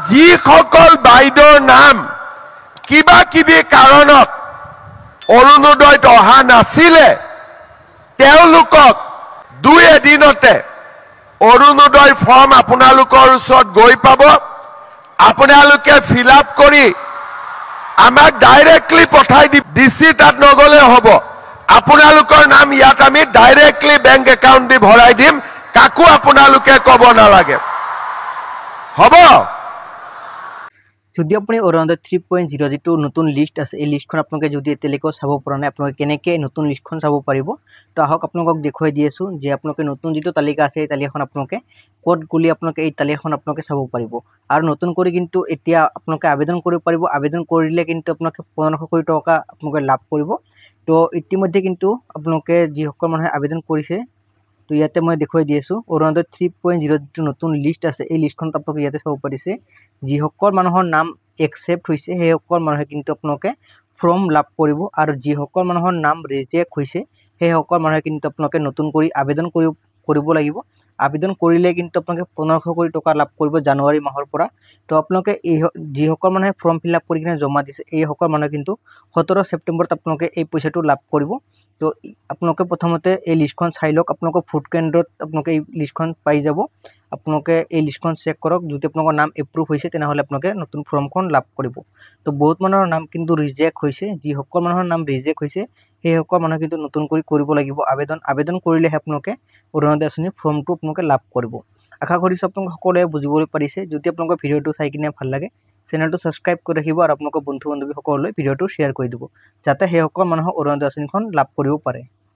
যিসকল বাইদেউৰ নাম কিবা কিবি কাৰণত অৰুণোদয়ত অহা নাছিলে তেওঁলোকক 2 এদিনতে অৰুণোদয় ফৰ্ম আপোনালোকৰ ওচৰত গৈ পাব আপোনালোকে ফিল আপ কৰি আমাক ডাইৰেক্টলি পঠাই দি ডিসি তাত নগলে হ'ব আপোনালোকৰ নাম ইয়াত আমি ডাইৰেক্টলি বেংক একাউণ্ট দি ভৰাই দিম কাকো আপোনালোকে ক'ব নালাগে হ'ব যদি আপুনি অৰুণোদয় 3.0 যেটো নতুন লিষ্ট আছে এই লিষ্টখন আপোনালোকে যদি এতিয়ালৈকে চাব পৰা নাই আপোনালোকে কেনেকৈ নতুন লিষ্টখন চাব পাৰিব তো আহক আপোনালোকক দেখুৱাই দি আছো যে আপোনালোকে নতুন যেটো তালিকা আছে এই তালিকাখন আপোনালোকে কোড গুলি আপোনালোকে এই তালিকাখন আপোনালোকে চাব পাৰিব আৰু নতুন কৰি কিন্তু এতিয়া আপোনালোকে আবেদন কৰিব পাৰিব আবেদন কৰিলে কিন্তু আপোনালোকে 1500 কোটি টকা আপোনালোকে লাভ কৰিব তো ইতিমধ্যে কিন্তু আপোনালোকে যিসকল মানুহে আবেদন কৰিছে তো ইয়াতে মই দেখুৱাই দি আছো অৰুণোদয় 3.0 যেটো নতুন লিষ্ট আছে এই লিষ্টখন আপোনালোকে ইয়াতে চাব পাৰিছে যিসকল মানুহৰ নাম একসেপ্ট হৈছে সেইসকল মানুহে কিন্তু আপোনালোকে ফৰ্ম লাভ কৰিব আৰু যিসকল মানুহৰ নাম ৰিজেক্ট হৈছে সেইসকল মানুহে কিন্তু আপোনালোকে নতুন কৰি আবেদন কৰিব লাগিব আবেদন কৰিলে কিন্তু আপোনালোকে 1500 কোটি টকা লাভ কৰিব জানুৱাৰী মাহৰ পৰা তো আপোনালোকে এই যিসকল মানুহে ফৰ্ম ফিল আপ কৰি কিনে জমা দিছে এই সকল মানুহে কিন্তু 17 সেপ্টেম্বৰত আপোনালোকে এই পইচাটো লাভ কৰিব তো আপোনালোকে প্ৰথমতে এই লিষ্টখন চাই লওক আপোনালোকৰ ফুড কেন্দ্ৰত আপোনালোকে এই লিষ্টখন পাই যাব আপোনালোকে এই লিষ্টখন চেক কৰক যদি আপোনালোকৰ নাম এপ্ৰুভ হৈছে তেনেহলে আপোনালোকে নতুন ফৰ্মখন লাভ কৰিব তো বহুত মানুহৰ নাম কিন্তু ৰিজেক্ট হৈছে যিসকল মানুহৰ নাম ৰিজেক্ট হৈছে সেইসকল মানুহ কিন্তু নতুন কৰি কৰিব লাগিব আবেদন কৰিলে আপোনালোকে অৰুণোদয় আঁচনি ফৰ্মটো আপোনালোকে লাভ কৰিব আশা কৰিছো আপোনালোকে সকলোৱে বুজিবলৈ পাৰিছে যদি আপোনালোকৰ ভিডিওটো চাই কিনে ভাল লাগে চেনেলটো সাবস্ক্ৰাইব কৰি ৰাখিব আৰু আপোনালোকৰ বন্ধু বান্ধৱী সকললৈ ভিডিওটো শ্বেয়াৰ কৰি দিব যাতে সেইসকল মানুহ অৰুণোদয় আঁচনিখন লাভ কৰিব পাৰে